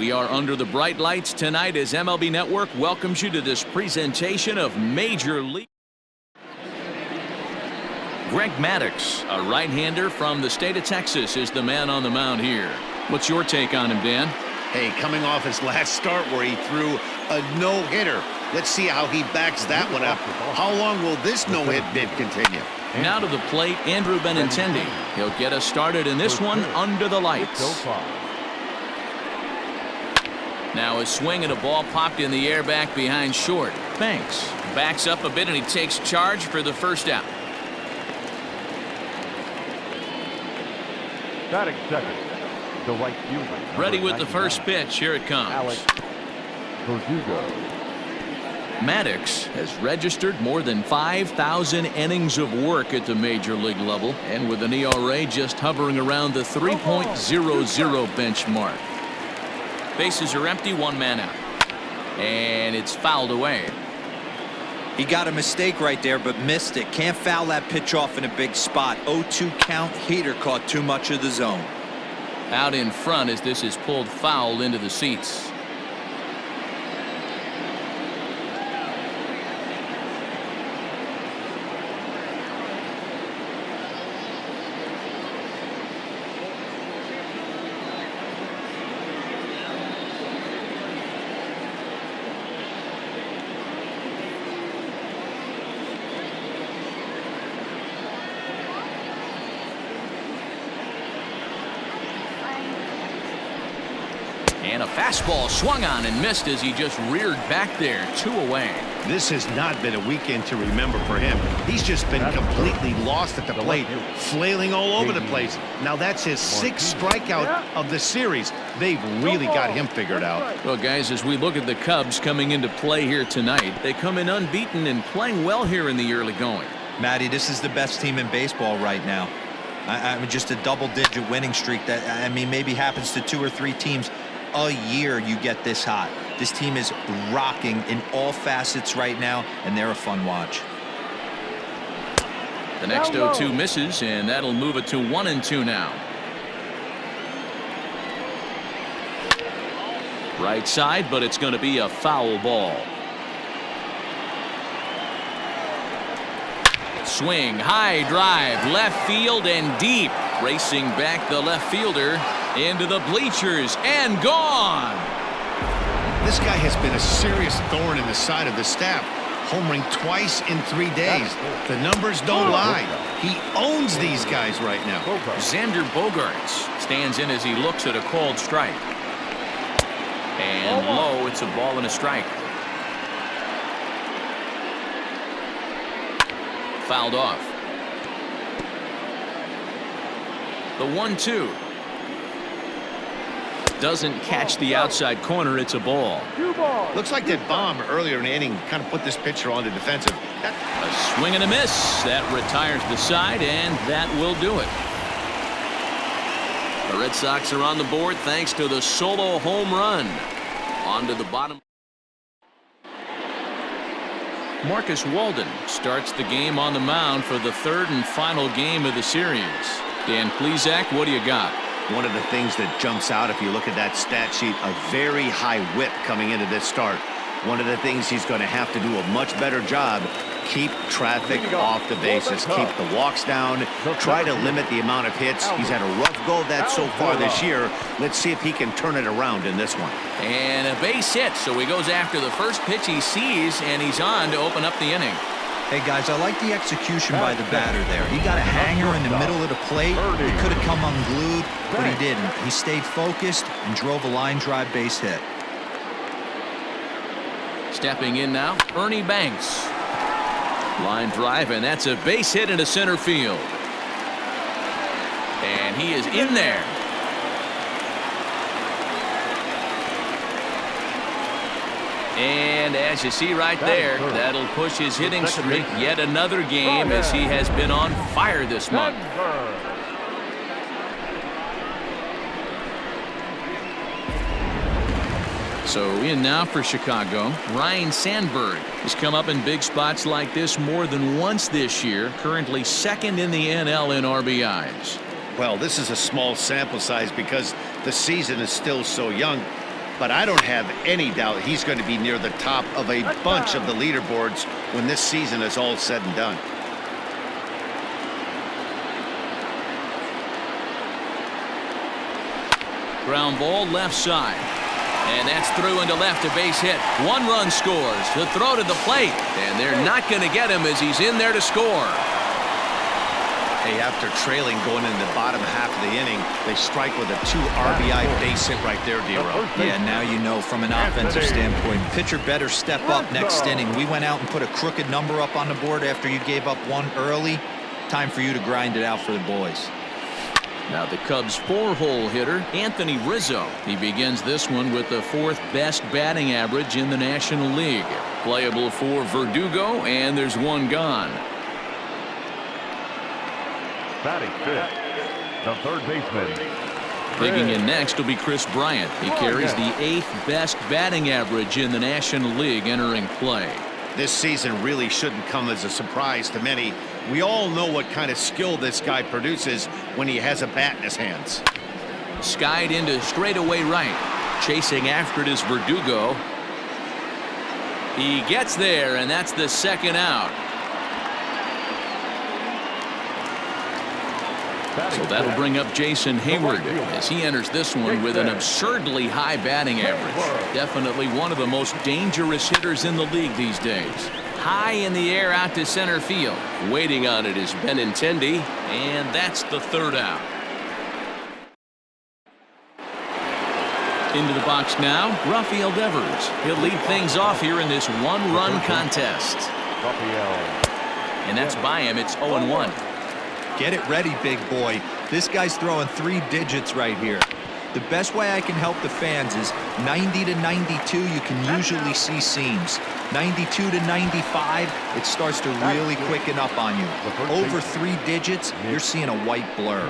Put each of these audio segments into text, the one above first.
We are under the bright lights tonight as MLB Network welcomes you to this presentation of Major League. Greg Maddux, a right-hander from the state of Texas, is the man on the mound here. What's your take on him, Dan? Hey, coming off his last start where he threw a no-hitter. Let's see how he backs that one up. How long will this no-hit bid continue? Now to the plate, Andrew Benintendi. He'll get us started in this one under the lights. Now a swing and a ball popped in the air back behind short. Banks backs up a bit and he takes charge for the first out. Batting second, the right fielder. Ready with the first pitch. Here it comes. Maddux has registered more than 5,000 innings of work at the major league level, and with an ERA just hovering around the 3.00 benchmark. Bases are empty, one man out. And it's fouled away. He got a mistake right there, but missed it. Can't foul that pitch off in a big spot. 0-2 count. Heater caught too much of the zone. Out in front as this is pulled foul into the seats. And a fastball swung on and missed as he just reared back there. 2 away. This has not been a weekend to remember for him. He's just been completely lost at the plate, flailing all over the place. Now that's his 6th strikeout of the series. They've really got him figured out. Well, guys, as we look at the Cubs coming into play here tonight, they come in unbeaten and playing well here in the early going. Matty, this is the best team in baseball right now. I mean, just a double-digit winning streak that, I mean, maybe happens to 2 or 3 teams a year. You get this hot. This team is rocking in all facets right now, and they're a fun watch. The next 0-2 misses, and that'll move it to 1-2 now. Right side, but it's going to be a foul ball. Swing, high drive, left field and deep. Racing back the left fielder into the bleachers and gone. This guy has been a serious thorn in the side of the staff, homering twice in 3 days. The numbers don't lie. He owns these guys right now. Xander Bogaerts stands in as he looks at a called strike. And low, it's a ball and a strike. Fouled off. The 1-2. Doesn't catch the outside corner. It's a ball. Looks like that bomb earlier in the inning kind of put this pitcher on the defensive. A swing and a miss. That retires the side, and that will do it. The Red Sox are on the board thanks to the solo home run. On to the bottom. Marcus Walden starts the game on the mound for the 3rd and final game of the series. Dan Plesac, what do you got? One of the things that jumps out if you look at that stat sheet, a very high whip coming into this start. One of the things he's going to have to do a much better job, keep traffic off the bases, keep the walks down, try to limit the amount of hits. He's had a rough go of that so far this year. Let's see if he can turn it around in this one. And a base hit, so he goes after the first pitch he sees, and he's on to open up the inning. Hey, guys, I like the execution by the batter there. He got a hanger in the middle of the plate. He could have come unglued, but he didn't. He stayed focused and drove a line drive base hit. Stepping in now, Ernie Banks. Line drive, and that's a base hit into center field. And he is in there. And as you see right there, that'll push his hitting streak yet another game as he has been on fire this month. So in now for Chicago, Ryan Sandberg has come up in big spots like this more than once this year, currently 2nd in the NL in RBIs. Well, this is a small sample size because the season is still so young. but I don't have any doubt he's going to be near the top of a bunch of the leaderboards when this season is all said and done. Ground ball left side. And that's through into left, a base hit. 1 run scores. The throw to the plate. And they're not going to get him as he's in there to score. Hey, after trailing going into the bottom half of the inning, they strike with a 2 RBI base hit right there, D-Row. Yeah, now you know from an offensive standpoint, pitcher better step up next inning. We went out and put a crooked number up on the board after you gave up 1 early. Time for you to grind it out for the boys. Now the Cubs' 4-hole hitter, Anthony Rizzo. He begins this one with the 4th best batting average in the National League. Playable for Verdugo, and there's 1 gone. Batting 5th, the third baseman. Digging in next will be Chris Bryant. He carries the 8th best batting average in the National League entering play. This season really shouldn't come as a surprise to many. We all know what kind of skill this guy produces when he has a bat in his hands. Skied into straightaway right. Chasing after it is Verdugo. He gets there, and that's the 2nd out. So that'll bring up Jason Hayward as he enters this one with an absurdly high batting average. Definitely one of the most dangerous hitters in the league these days. High in the air out to center field. Waiting on it is Benintendi, and that's the 3rd out. Into the box now, Rafael Devers. He'll lead things off here in this 1-run contest. And that's by him. It's 0-1. Get it ready, big boy. This guy's throwing 3 digits right here. The best way I can help the fans is 90 to 92, you can usually see seams. 92 to 95, it starts to really quicken up on you. Over 3 digits, you're seeing a white blur.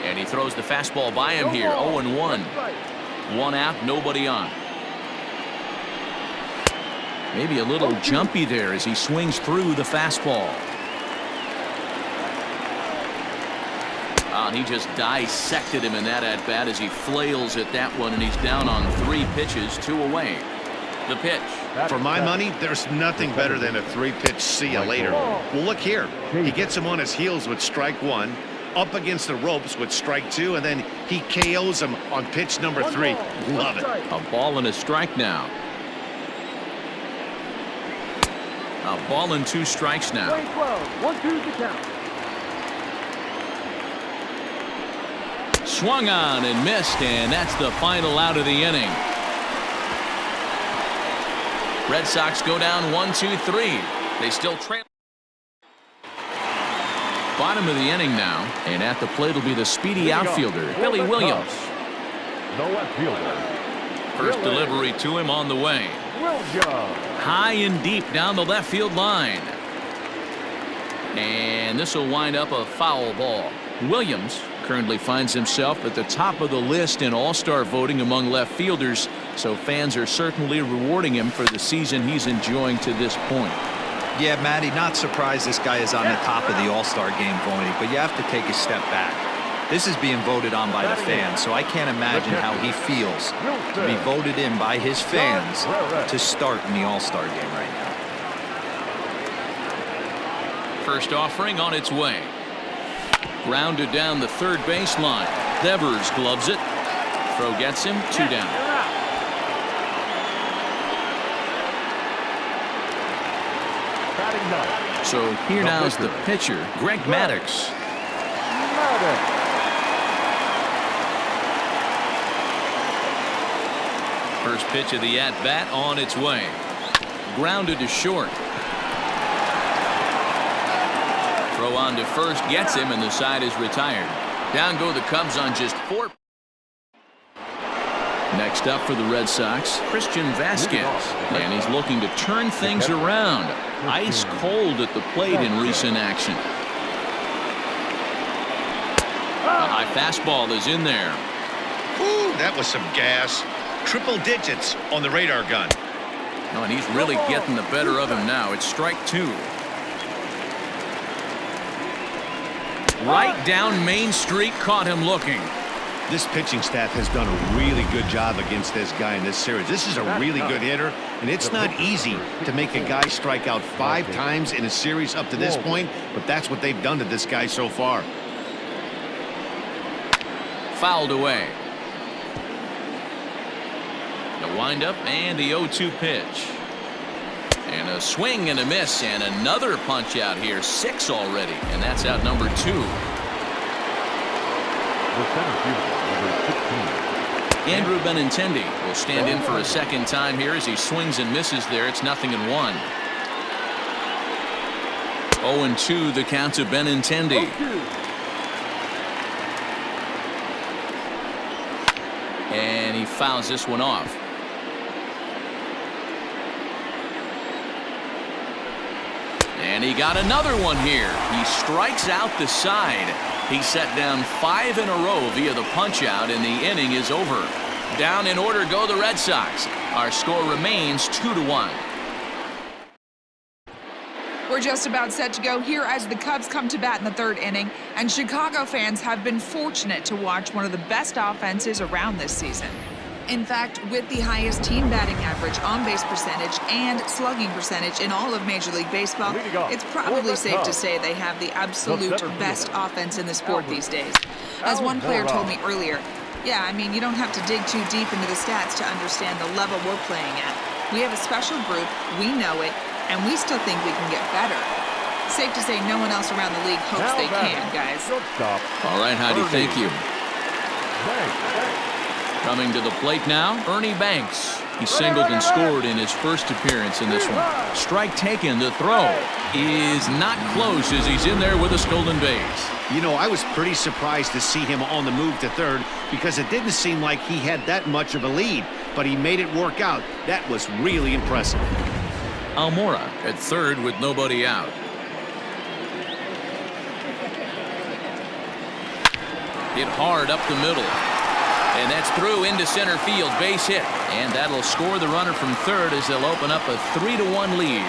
And he throws the fastball by him here. 0-1. 1 out, nobody on. Maybe a little jumpy there as he swings through the fastball. He just dissected him in that at-bat as he flails at that one, and he's down on 3 pitches, 2 away. The pitch. For my money, there's nothing better than a 3-pitch see you later. Well, look here. He gets him on his heels with strike 1, up against the ropes with strike 2, and then he KOs him on pitch number 3. Love it. A ball and a strike now. A ball and 2 strikes now. 1-2 to count. Swung on and missed, and that's the final out of the inning. Red Sox go down 1-2-3. They still trail. Bottom of the inning now, and at the plate will be the speedy outfielder, Billy Williams. The left fielder. First delivery to him on the way. High and deep down the left field line. And this will wind up a foul ball. Williams currently finds himself at the top of the list in all-star voting among left fielders, so fans are certainly rewarding him for the season he's enjoying to this point. Yeah, Matty, not surprised this guy is on the top of the all-star game voting, but you have to take a step back. This is being voted on by the fans, so I can't imagine how he feels to be voted in by his fans to start in the all-star game right now. First offering on its way. Grounded down the 3rd baseline. Devers gloves it. Throw gets him. 2 down. So here now is the pitcher, Greg Maddux. First pitch of the at-bat on its way. Grounded to short. Throw on to first, gets him, and the side is retired. Down go the Cubs on just 4. Next up for the Red Sox, Christian Vasquez, and he's looking to turn things around. Ice cold at the plate in recent action. A high fastball is in there. Woo, that was some gas. Triple digits on the radar gun. Oh, and he's really getting the better of him now. It's strike 2. Right down Main Street, caught him looking. This pitching staff has done a really good job against this guy in this series. This is a really good hitter, and it's not easy to make a guy strike out 5 times in a series up to this point, but that's what they've done to this guy so far. Fouled away. The windup and the 0-2 pitch. And a swing and a miss, and another punch out here. 6 already, and that's out number 2. The center fielder, number 16. Andrew Benintendi will stand in for a second time here as he swings and misses there. It's 0-1. 0-2 the count to Benintendi. And he fouls this one off. And he got another one here. He strikes out the side. He set down 5 in a row via the punch out, and the inning is over. Down in order go the Red Sox. Our score remains 2-1. We're just about set to go here as the Cubs come to bat in the 3rd inning, and Chicago fans have been fortunate to watch one of the best offenses around this season. In fact, with the highest team batting average, on-base percentage, and slugging percentage in all of Major League Baseball, it's probably safe to say they have the absolute best offense in the sport these days. As one player told me earlier, yeah, I mean, you don't have to dig too deep into the stats to understand the level we're playing at. We have a special group, we know it, and we still think we can get better. Safe to say no one else around the league hopes they can, guys. All right, Heidi, thank you. Coming to the plate now, Ernie Banks. He singled and scored in his first appearance in this one. Strike taken. The throw is not close as he's in there with a stolen base. You know, I was pretty surprised to see him on the move to third because it didn't seem like he had that much of a lead, but he made it work out. That was really impressive. Almora at third with nobody out. Hit hard up the middle. And that's through into center field, base hit. And that'll score the runner from third as they'll open up a 3-1 lead.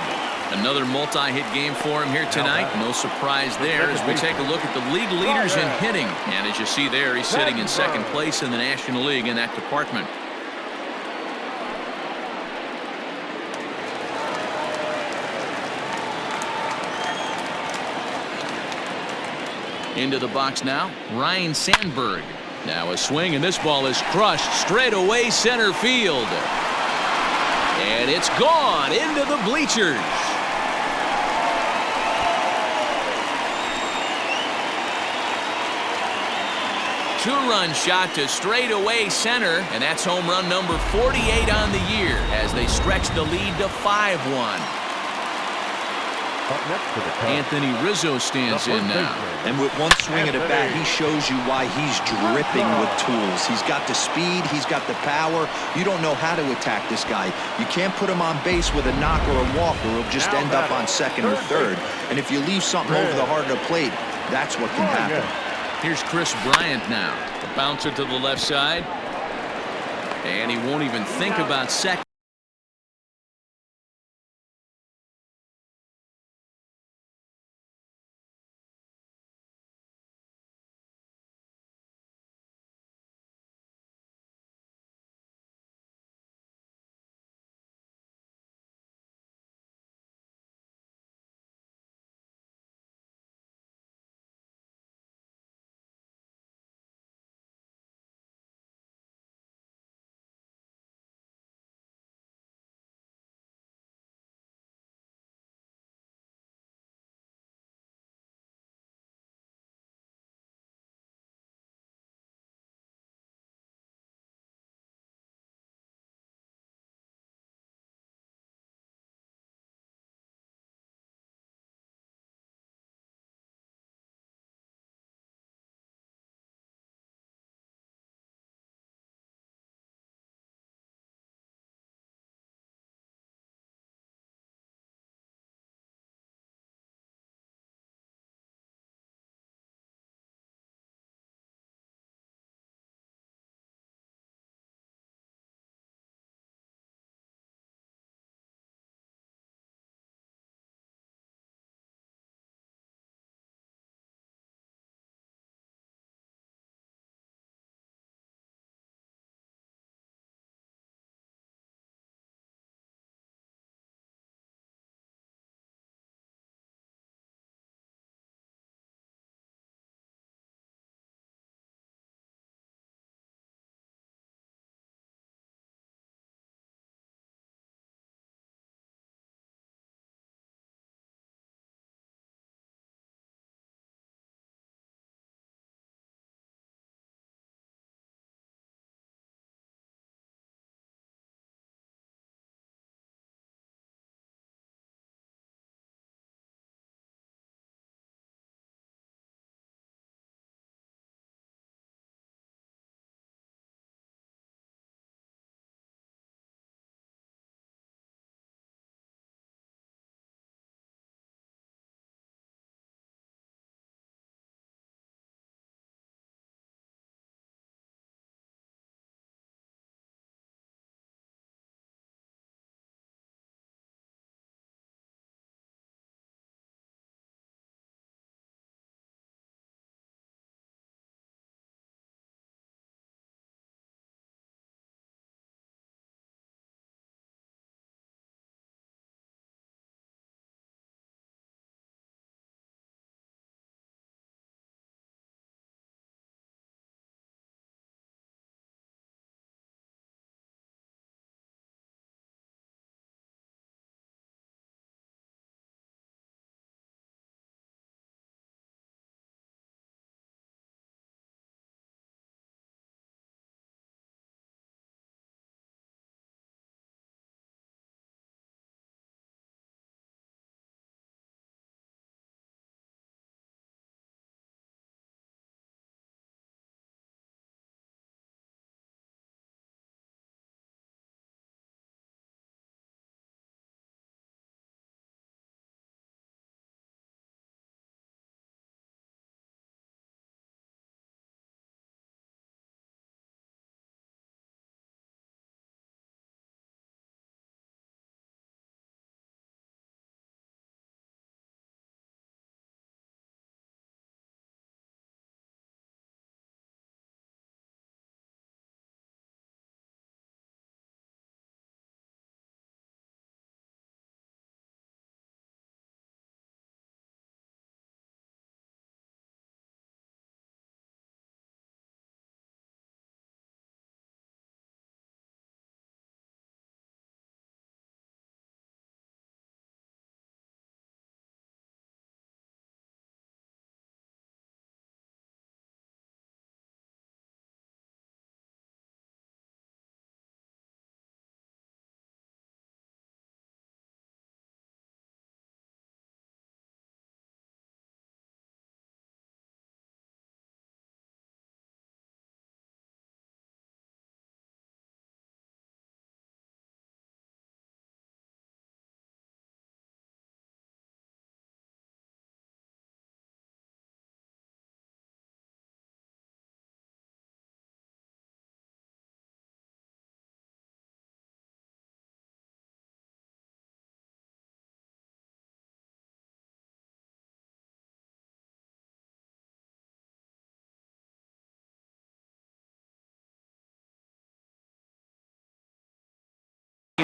Another multi-hit game for him here tonight. No surprise there as we take a look at the league leaders in hitting. And as you see there, he's sitting in 2nd place in the National League in that department. Into the box now, Ryan Sandberg. Now a swing, and this ball is crushed straight away center field. And it's gone into the bleachers. Two-run shot to straightaway center, and that's home run number 48 on the year as they stretch the lead to 5-1. Anthony Rizzo stands in now. And with one swing at a bat, he shows you why he's dripping with tools. He's got the speed, he's got the power. You don't know how to attack this guy. You can't put him on base with a knock or a walk, or he'll just end up on second or third. And if you leave something over the heart of the plate, that's what can happen. Here's Chris Bryant now. The bouncer to the left side. And he won't even think about second.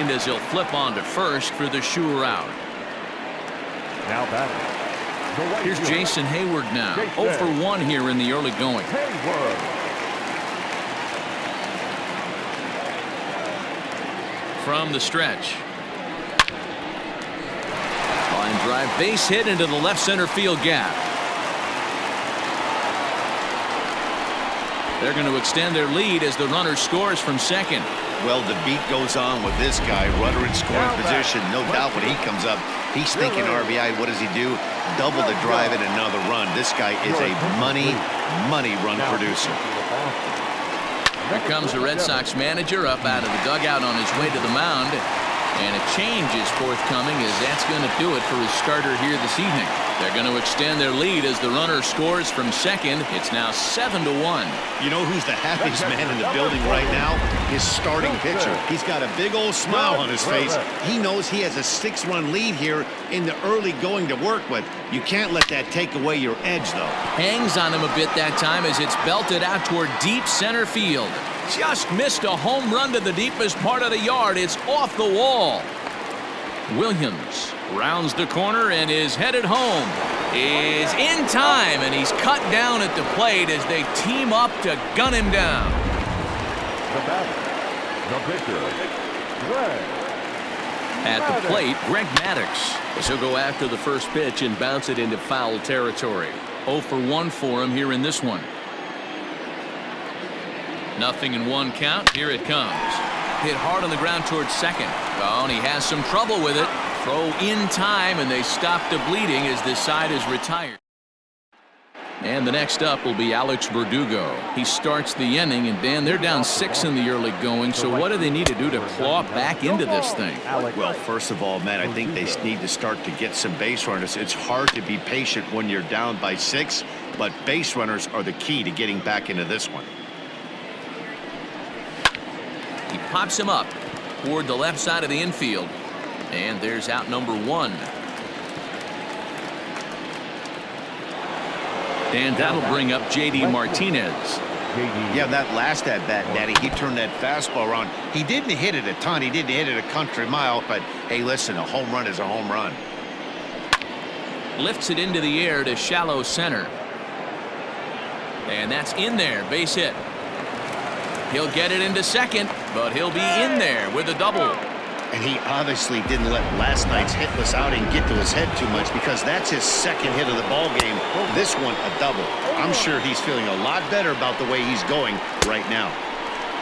behind as he'll flip on to first for the sure out. Now batting. The right Here's fielder, Jason Hayward now. 0 for 1 here in the early going. Hayward. From the stretch. Line drive base hit into the left center field gap. They're going to extend their lead as the runner scores from second. Well, the beat goes on with this guy, runner in scoring position. No doubt when he comes up, he's thinking RBI. What does he do? Double the drive and another run. This guy is a money run producer. Here comes the Red Sox manager up out of the dugout on his way to the mound. And a change is forthcoming as that's going to do it for his starter here this evening. They're going to extend their lead as the runner scores from second. It's now 7-1. You know who's the happiest man in the building right now? His starting pitcher. He's got a big old smile on his face. He knows he has a 6-run lead here in the early going to work with. You can't let that take away your edge, though. Hangs on him a bit that time as it's belted out toward deep center field. Just missed a home run to the deepest part of the yard. It's off the wall. Williams rounds the corner and is headed home. Is in time, and he's cut down at the plate as they team up to gun him down. The batter. The pitcher. Greg. At the plate, Greg Maddux. As he'll go after the first pitch and bounce it into foul territory. 0 for 1 for him here in this one. 0-1 count. Here it comes. Hit hard on the ground towards second. Oh, and he has some trouble with it. Throw in time, and they stop the bleeding as this side is retired. And the next up will be Alex Verdugo. He starts the inning, and Dan, they're down 6 in the early going. So what do they need to do to claw back into this thing? Well, first of all, Matt, I think they need to start to get some base runners. It's hard to be patient when you're down by 6, but base runners are the key to getting back into this one. He pops him up toward the left side of the infield. And there's out number 1. And that'll bring up J.D. Martinez. Yeah, that last at-bat, Daddy, he turned that fastball around. He didn't hit it a ton. He didn't hit it a country mile. But, hey, listen, a home run is a home run. Lifts it into the air to shallow center. And that's in there. Base hit. He'll get it into second, but he'll be in there with a double. And he obviously didn't let last night's hitless outing get to his head too much because that's his second hit of the ball game. This one, a double. I'm sure he's feeling a lot better about the way he's going right now.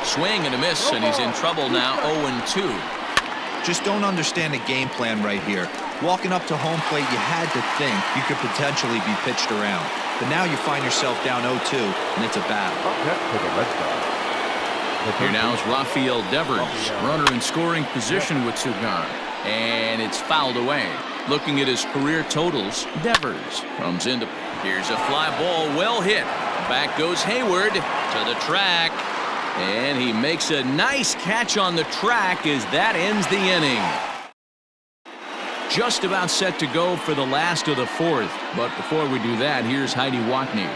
Swing and a miss, and he's in trouble now, 0-2. Just don't understand the game plan right here. Walking up to home plate, you had to think you could potentially be pitched around. But now you find yourself down 0-2, and it's a battle. Up next for the Red Sox. Here now is Rafael Devers, runner in scoring position with 2 gone. And it's fouled away. Looking at his career totals, Devers comes into. Here's a fly ball, well hit. Back goes Hayward to the track. And he makes a nice catch on the track as that ends the inning. Just about set to go for the last of the 4th. But before we do that, here's Heidi Watney.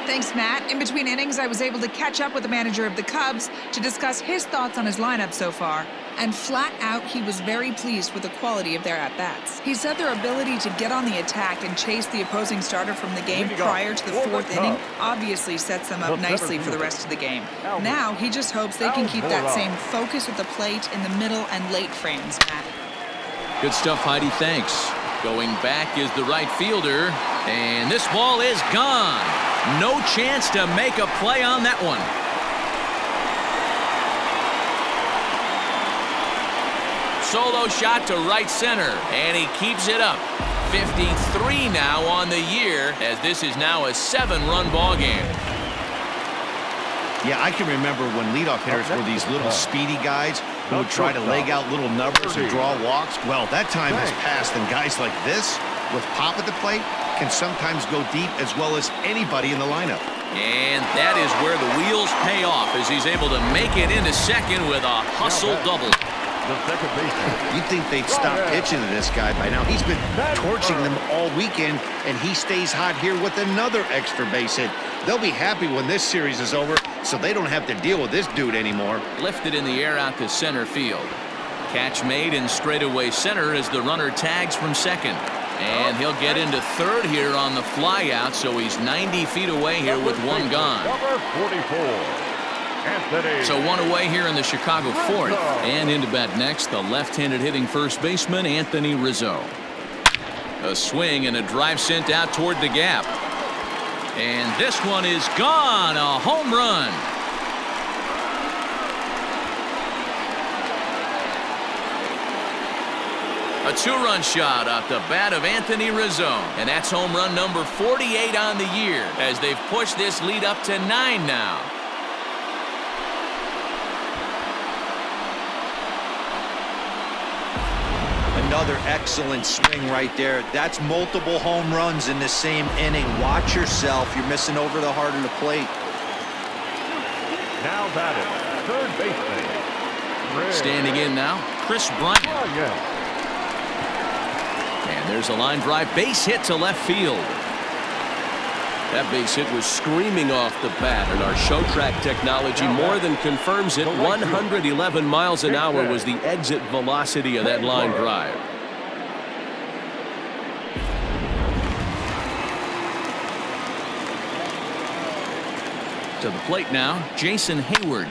Thanks, Matt. In between innings, I was able to catch up with the manager of the Cubs to discuss his thoughts on his lineup so far. And flat out, he was very pleased with the quality of their at-bats. He said their ability to get on the attack and chase the opposing starter from the game prior to the 4th inning obviously sets them up nicely for the rest of the game. Now, he just hopes they can keep that same focus at the plate in the middle and late frames, Matt. Good stuff, Heidi. Thanks. Going back is the right fielder. And this ball is gone. No chance to make a play on that one. Solo shot to right center, and he keeps it up. 53 now on the year, as this is now a 7-run ball game. Yeah, I can remember when leadoff hitters were these little speedy guys who would try to leg out little numbers and draw walks. Well, that time has passed, and guys like this, with pop at the plate, can sometimes go deep as well as anybody in the lineup. And that is where the wheels pay off as he's able to make it into second with a hustle double. The second baseman. You'd think they'd stop pitching to this guy by now. He's been torching them all weekend, and he stays hot here with another extra base hit. They'll be happy when this series is over, so they don't have to deal with this dude anymore. Lifted in the air out to center field. Catch made in straightaway center as the runner tags from second. And he'll get into third here on the flyout, so he's 90 feet away here with one gone. Number 44, Anthony. So one away here in the Chicago fourth. And into bat next, the left-handed hitting first baseman, Anthony Rizzo. A swing and a drive sent out toward the gap. And this one is gone, a home run. A two-run shot off the bat of Anthony Rizzo. And that's home run number 48 on the year as they've pushed this lead up to 9 now. Another excellent swing right there. That's multiple home runs in the same inning. Watch yourself. You're missing over the heart of the plate. Now batting, third baseman. Red. Standing in now, Chris Bryant. Bryant. And there's a line drive base hit to left field. That base hit was screaming off the bat, and our show track technology more than confirms it. 111 miles an hour was the exit velocity of that line drive. To the plate now, Jason Hayward.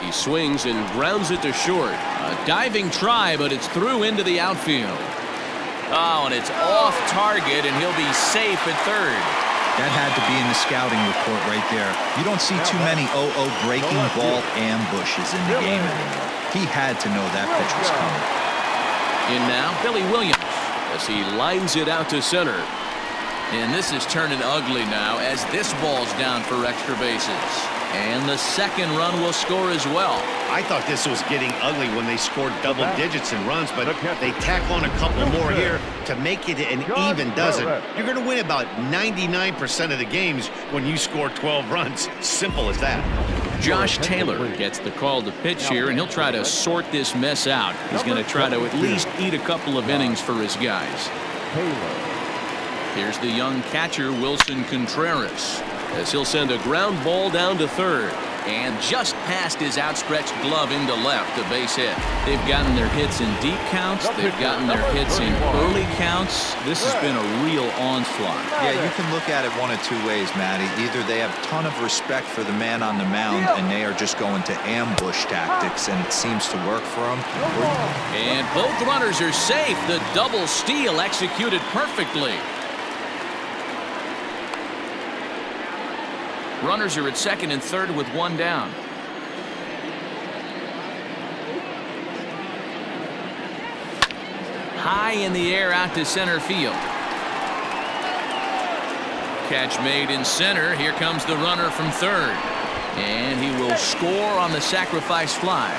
He swings and grounds it to short. A diving try, but it's through into the outfield. Oh, and it's off target, and he'll be safe at third. That had to be in the scouting report right there. You don't see too many 0-0 breaking ball ambushes in the game anymore. He had to know that pitch was coming. In now, Billy Williams. As he lines it out to center. And this is turning ugly now as this ball's down for extra bases. And the second run will score as well. I thought this was getting ugly when they scored double digits in runs, but they tack on a couple more here to make it an even dozen. You're going to win about 99% of the games when you score 12 runs. Simple as that. Josh Taylor gets the call to pitch here, and he'll try to sort this mess out. He's going to try to at least eat a couple of innings for his guys. Here's the young catcher, Wilson Contreras, as he'll send a ground ball down to third. And just past his outstretched glove into left, a base hit. They've gotten their hits in deep counts. They've gotten their hits in early counts. This has been a real onslaught. Yeah, you can look at it one of two ways, Matty. Either they have a ton of respect for the man on the mound and they are just going to ambush tactics, and it seems to work for them. And both runners are safe. The double steal executed perfectly. Runners are at second and third with one down. High in the air out to center field. Catch made in center. Here comes the runner from third. And he will score on the sacrifice fly.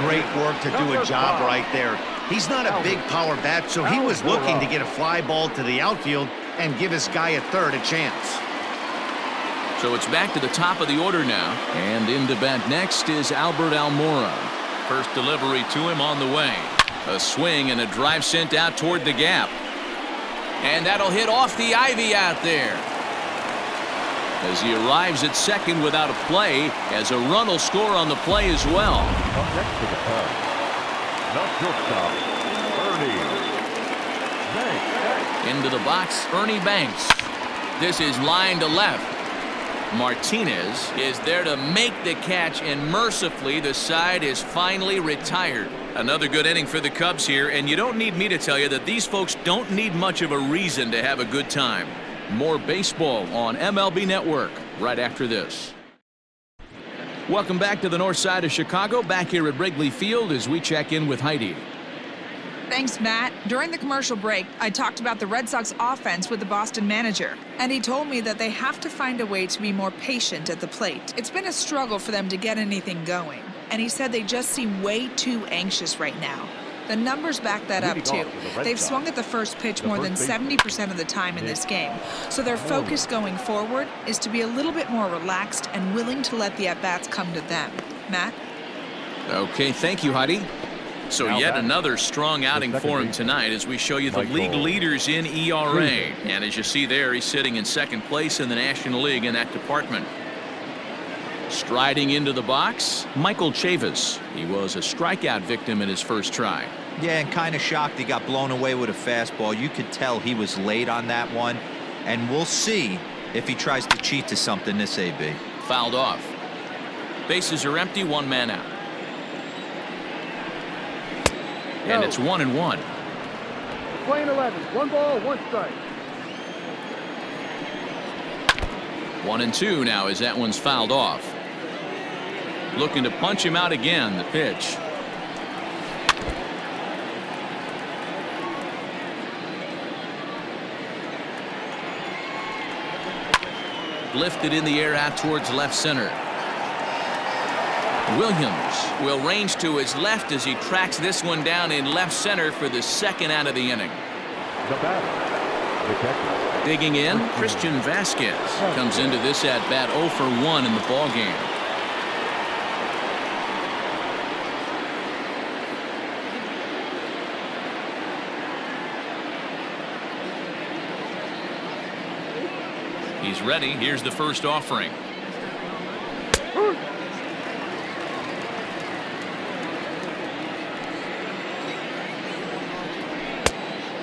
Great work to do a job right there. He's not a big power bat, so he was looking to get a fly ball to the outfield and give his guy at third a chance. So it's back to the top of the order now. And into bat next is Albert Almora. First delivery to him on the way. A swing and a drive sent out toward the gap. And that'll hit off the ivy out there. As he arrives at second without a play, as a run will score on the play as well. Up next to the plate, the shortstop, Ernie Banks. Into the box, Ernie Banks. This is line to left. Martinez is there to make the catch, and mercifully the side is finally retired. Another good inning for the Cubs here, and you don't need me to tell you that these folks don't need much of a reason to have a good time. More baseball on MLB Network right after this. Welcome back to the north side of Chicago, back here at Wrigley Field as we check in with Heidi. Thanks, Matt. During the commercial break, I talked about the Red Sox offense with the Boston manager, and he told me that they have to find a way to be more patient at the plate. It's been a struggle for them to get anything going, and he said they just seem way too anxious right now. The numbers back that up, too. They've swung at the first pitch more than 70% of the time in this game. So their focus going forward is to be a little bit more relaxed and willing to let the at-bats come to them. Matt? Okay, thank you, Heidi. So yet another strong outing for him tonight as we show you the league leaders in ERA. And as you see there, he's sitting in second place in the National League in that department. Striding into the box, Michael Chavis. He was a strikeout victim in his first try. Yeah, and kind of shocked he got blown away with a fastball. You could tell he was late on that one. And we'll see if he tries to cheat to something this AB. Fouled off. Bases are empty, one man out. And it's 1-1. Playing 11. 1 ball, 1 strike. 1-2 now as that one's fouled off. Looking to punch him out again. The pitch. Lifted in the air out towards left center. Williams will range to his left as he tracks this one down in left center for the second out of the inning. The batter, the catcher. Digging in, Christian Vasquez comes into this at bat 0 for 1 in the ball game. He's ready. Here's the first offering.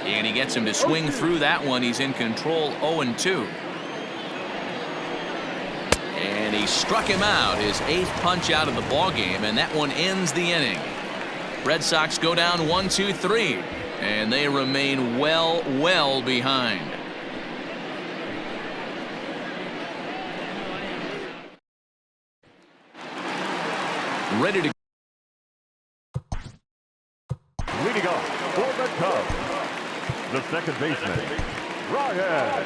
And he gets him to swing through that one. He's in control, 0-2. And he struck him out, his 8th punch out of the ball game, and that one ends the inning. Red Sox go down 1-2-3, and they remain well behind. Ready to Leading off for the Cubs, the second baseman, Ryan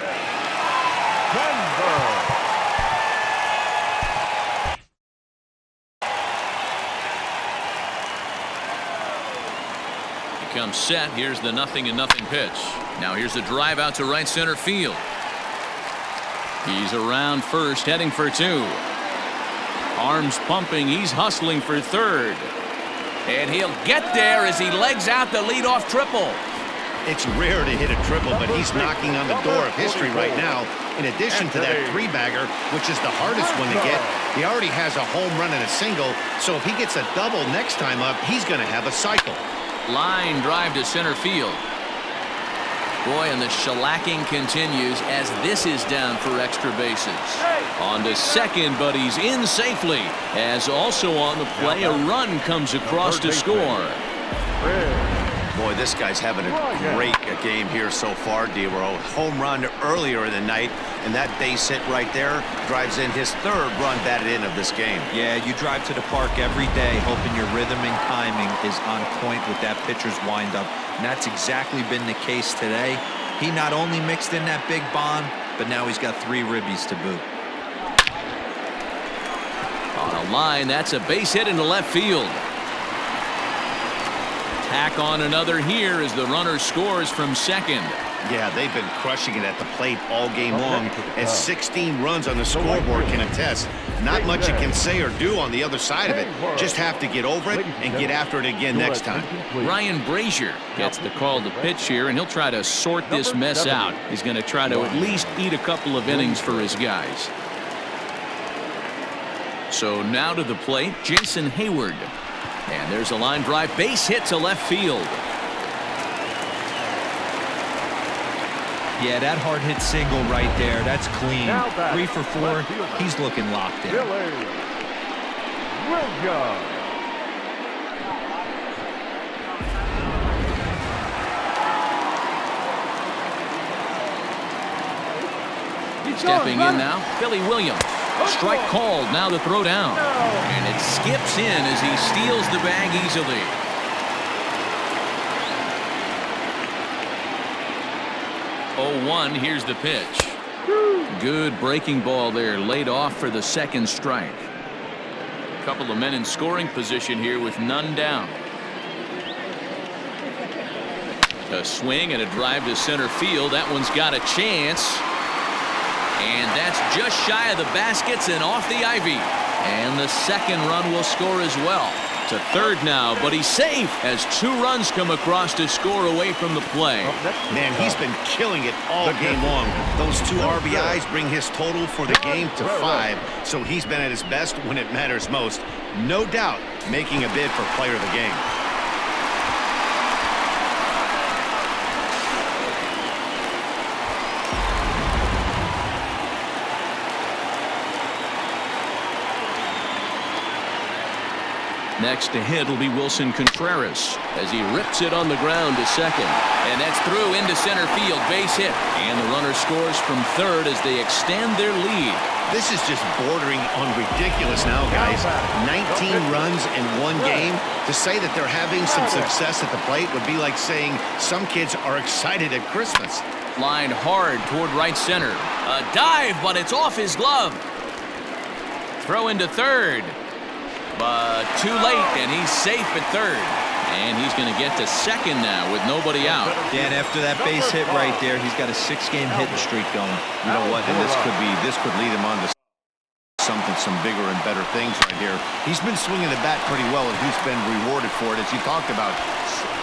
Sandberg. He comes set. Here's the 0-0 pitch. Now here's the drive out to right center field. He's around first, heading for 2. Arms pumping. He's hustling for third. And he'll get there as he legs out the leadoff triple. It's rare to hit a triple, but he's knocking on the door of history right now. In addition to that 3-bagger, which is the hardest one to get, he already has a home run and a single. So if he gets a double next time up, he's going to have a cycle. Line drive to center field. Boy, and the shellacking continues as this is down for extra bases. On to second, but he's in safely. As also on the play, a run comes across to score. Boy, this guy's having a great game here so far, D-Row. Home run earlier in the night, and that base hit right there drives in his 3rd run batted in of this game. Yeah, you drive to the park every day hoping your rhythm and timing is on point with that pitcher's windup, and that's exactly been the case today. He not only mixed in that big bomb, but now he's got 3 ribbies to boot. On a line, that's a base hit into left field. Tack on another here as the runner scores from second. Yeah, they've been crushing it at the plate all game long, as 16 runs on the scoreboard can attest. Not much you can say or do on the other side of it. Just have to get over it and get after it again next time. Ryan Brazier gets the call to pitch here, and he'll try to sort this mess out. He's going to try to at least eat a couple of innings for his guys. So now to the plate, Jason Hayward. And there's a line drive, base hit to left field. Yeah, that hard hit single right there. That's clean. 3 for 4. He's looking locked in. Stepping in now, Billy Williams. Strike called, now the throw down. And it skips in as he steals the bag easily. Oh, 1, here's the pitch. Good breaking ball there, laid off for the second strike. A couple of men in scoring position here with none down. A swing and a drive to center field. That one's got a chance. And that's just shy of the baskets and off the ivy. And the second run will score as well. to third now, but he's safe as 2 runs come across to score away from the play. Man, he's been killing it all game long. Those 2 RBIs bring his total for the game to 5, so he's been at his best when it matters most. No doubt making a bid for player of the game. Next to hit will be Wilson Contreras as he rips it on the ground to second. And that's through into center field, base hit. And the runner scores from third as they extend their lead. This is just bordering on ridiculous now, guys. 19 runs in 1 game. To say that they're having some success at the plate would be like saying some kids are excited at Christmas. Line hard toward right center. A dive, but it's off his glove. Throw into third. But too late, and he's safe at third. And he's going to get to second now with nobody out. Yeah, and after that base hit right there, he's got a 6-game hitting streak going. You know what? And this could lead him on to some bigger and better things right here. He's been swinging the bat pretty well, and he's been rewarded for it, as you talked about.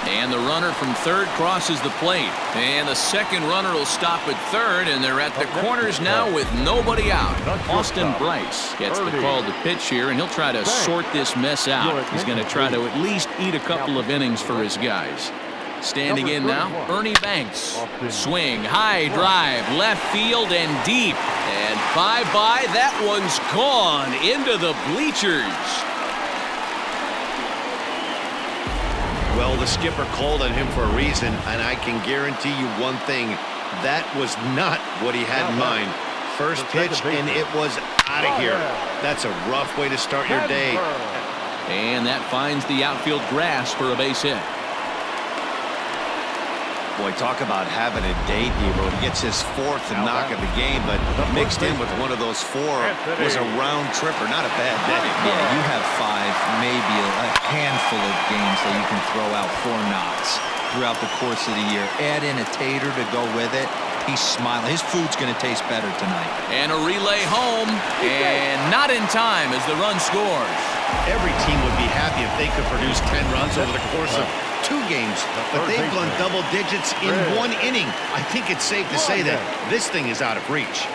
And the runner from third crosses the plate. And the second runner will stop at third, and they're at the corners now with nobody out. Austin Bryce gets the call to pitch here, and he'll try to sort this mess out. He's going to try to at least eat a couple of innings for his guys. Standing in now, Ernie Banks. Swing, high drive, left field and deep. And bye-bye, that one's gone into the bleachers. Well, the skipper called on him for a reason, and I can guarantee you one thing. That was not what he had in mind. First pitch, and it was out of here. That's a rough way to start your day. And that finds the outfield grass for a base hit. Boy, talk about having a day, Devo. He gets his 4th knock of the game, but mixed in with one of those 4 was a round tripper. Not a bad day. Yeah, you have 5, maybe a handful of games that you can throw out 4 knocks throughout the course of the year. Add in a tater to go with it. He's smiling. His food's going to taste better tonight. And a relay home, and not in time as the run scores. Every team would be happy if they could produce 10 runs over the course of 2 games, but they've gone double digits in 1 inning. I think it's safe to say that this thing is out of reach.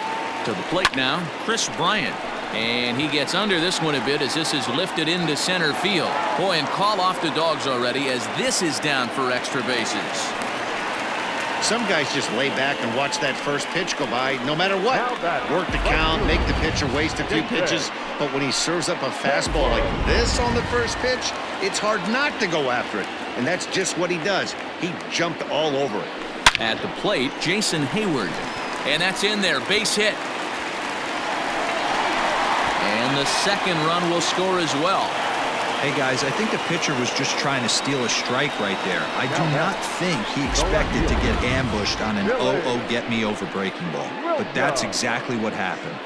To the plate now, Chris Bryant. And he gets under this one a bit as this is lifted into center field. Boy, and call off the dogs already as this is down for extra bases. Some guys just lay back and watch that first pitch go by no matter what. Work the count, make the pitcher waste a few pitches, but when he serves up a fastball like this on the first pitch, it's hard not to go after it. And that's just what he does. He jumped all over it. At the plate, Jason Hayward. And that's in there, base hit. And the second run will score as well. Hey, guys, I think the pitcher was just trying to steal a strike right there. I do not think he expected to get ambushed on an 0-0 get-me-over breaking ball. But that's exactly what happened.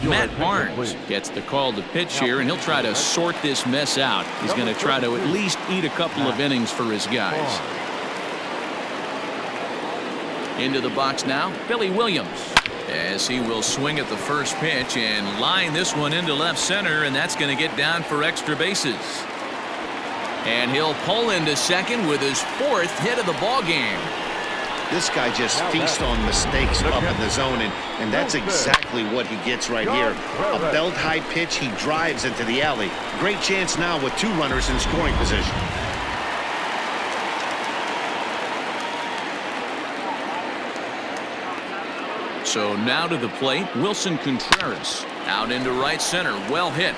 Matt Barnes gets the call to pitch here, and he'll try to sort this mess out. He's going to try to at least eat a couple of innings for his guys. Into the box now, Billy Williams. As he will swing at the first pitch and line this one into left center, and that's going to get down for extra bases. And he'll pull into second with his 4th hit of the ball game. This guy just feasts on mistakes up in the zone, and that's exactly what he gets right here. A belt-high pitch, he drives into the alley. Great chance now with 2 runners in scoring position. So now to the plate, Wilson Contreras. Out into right center, well hit.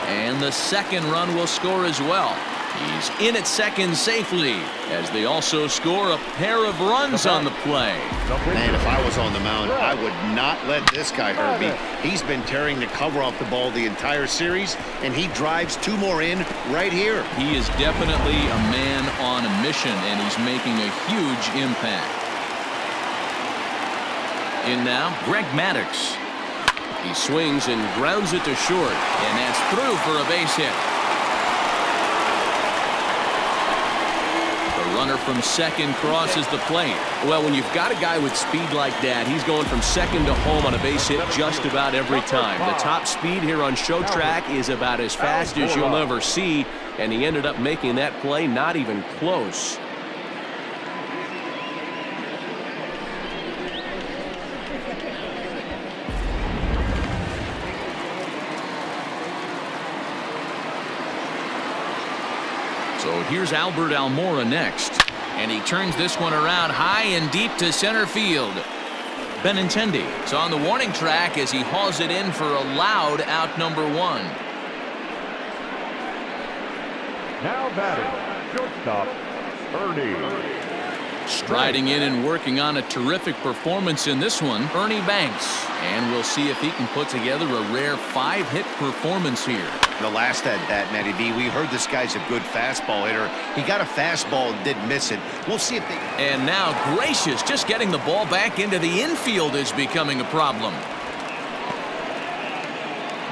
And the second run will score as well. He's in at second safely as they also score a pair of runs on the play. Man, if I was on the mound, I would not let this guy hurt me. He's been tearing the cover off the ball the entire series, and he drives 2 more in right here. He is definitely a man on a mission, and he's making a huge impact. In now, Greg Maddux. He swings and grounds it to short, and that's through for a base hit. The Runner from second crosses the plate. Well, when you've got a guy with speed like that, he's going from second to home on a base hit just about every time. The top speed here on show track is about as fast as you'll ever see, and he ended up making that play not even close. So here's Albert Almora next. And he turns this one around high and deep to center field. Benintendi is on the warning track as he hauls it in for a loud out number 1. Now batting, shortstop, Ernie. Striding in and working on a terrific performance in this one, Ernie Banks. And we'll see if he can put together a rare 5-hit performance here. The last at bat, Matty B, we heard this guy's a good fastball hitter. He got a fastball and didn't miss it. We'll see if they... And now Gracious, just getting the ball back into the infield is becoming a problem.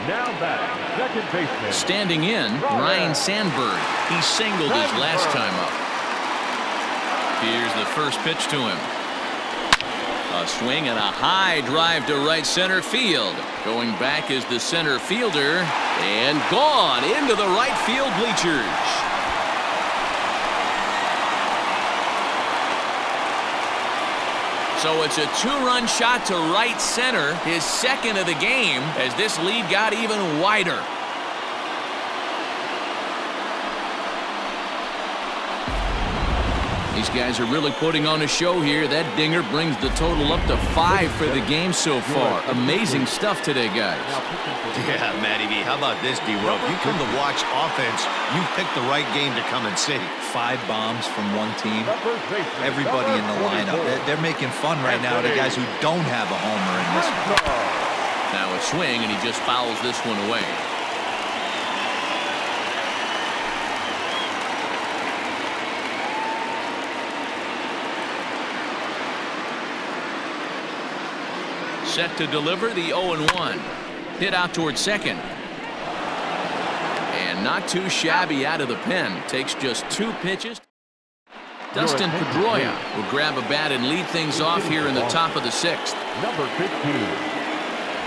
Now batting, second baseman. Standing in, Ryan Sandberg. He singled his last time up. Here's the first pitch to him. A swing and a high drive to right center field. Going back is the center fielder. And gone into the right field bleachers. So it's a 2-run shot to right center, his second of the game, as this lead got even wider. These guys are really putting on a show here. That dinger brings the total up to 5 for the game so far. Amazing stuff today, guys. Yeah, Matty B, how about this, D-Rope? You come to watch offense, you picked the right game to come and see. 5 bombs from one team. Everybody in the lineup. They're making fun right now of the guys who don't have a homer in this one. Now a swing, and he just fouls this one away. Set to deliver the 0-1. Hit out towards second. And not too shabby out of the pen. Takes just 2 pitches. Dustin Pedroia will grab a bat and lead things off here in the top of the 6th. Number 15,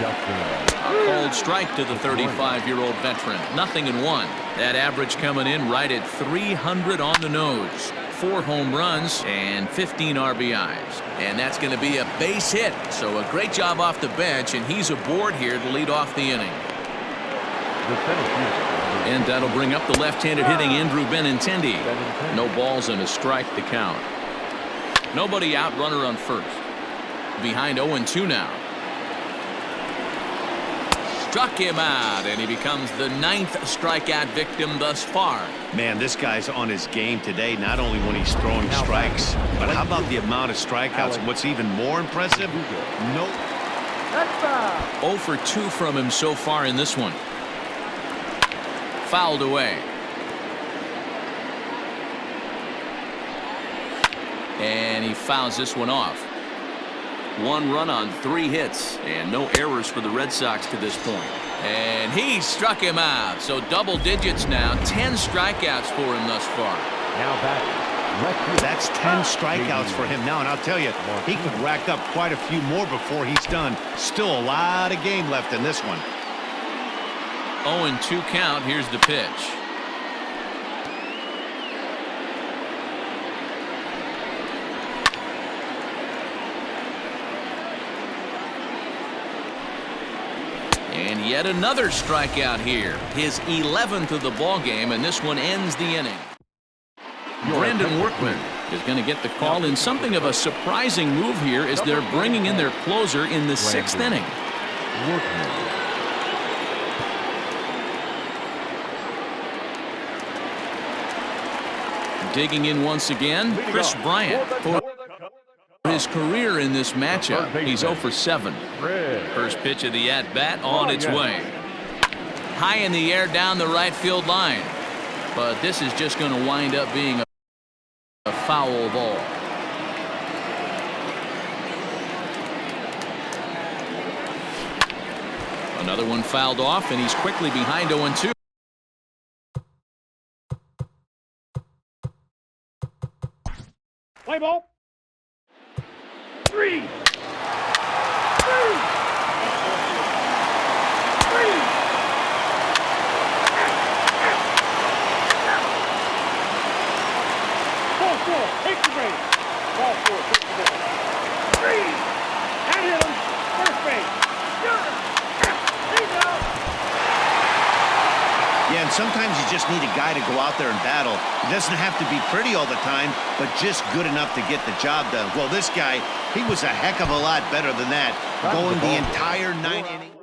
Dustin. A cold strike to the 35-year-old veteran. 0-1. That average coming in right at 300 on the nose. 4 home runs and 15 RBIs. And that's going to be a base hit. So a great job off the bench, and he's aboard here to lead off the inning. And that'll bring up the left-handed hitting Andrew Benintendi. No balls and a strike to count. Nobody out, runner on first. Behind 0-2 now. Struck him out, and he becomes the 9th strikeout victim thus far. Man, this guy's on his game today, not only when he's throwing strikes, but how about the amount of strikeouts? And what's even more impressive, no. 0 for 2 from him so far in this one. Fouled away. And he fouls this one off. 1 run on 3 hits, and no errors for the Red Sox to this point. And he struck him out. So double digits now. 10 strikeouts for him thus far. Now back. That's 10 strikeouts for him now, and I'll tell you, he could rack up quite a few more before he's done. Still a lot of game left in this one. 0-2 count. Here's the pitch. And yet another strikeout here. His 11th of the ball game, and this one ends the inning. Brandon Workman is going to get the call in something of a surprising move here as they're bringing in their closer in the 6th inning. Digging in once again, Chris Bryant for his career in this matchup. He's 0 for 7. First pitch of the at-bat on its way. High in the air down the right field line. But this is just going to wind up being a foul ball. Another one fouled off, and he's quickly behind 0-2. Play ball. 3. 3. 3. 4, 4. Take the break. Ball 4. Take the break. 3. And hit him. First base. Yeah, and sometimes you just need a guy to go out there and battle. It doesn't have to be pretty all the time, but just good enough to get the job done. Well, this guy, he was a heck of a lot better than that, going the entire 9 innings.